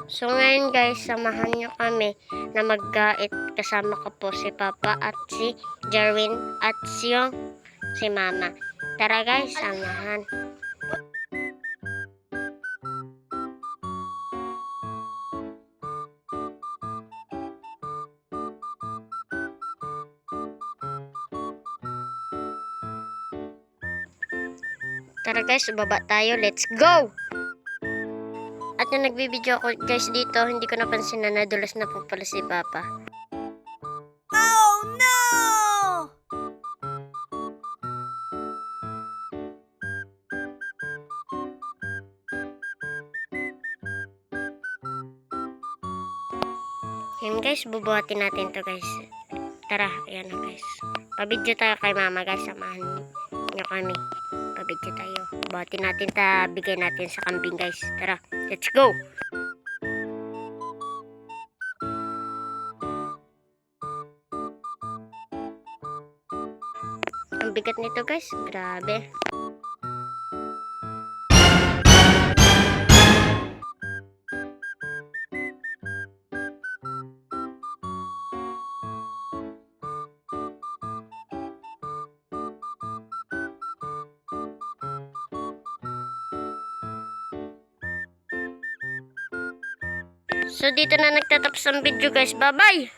So ngayon guys, samahan nyo kami na mag-gait. Kasama ko po si Papa at si Jerwin at si Mama. Tara guys, samahan. Tara guys, baba tayo. Let's go! At yung nagbibideo ako guys dito, hindi ko napansin na nadulas na po pala si Papa. Oh no! Yan guys, bubuhatin natin to guys. Tara, ayan na guys. Pabidyo tayo kay Mama guys, samahan nyo kami. Pabidyo tayo. Buhatin natin ta, bigay natin sa kambing guys. Tara, let's go! Ang bigat nito guys, grabe. So dito na nagtatapos ang video guys. Bye bye!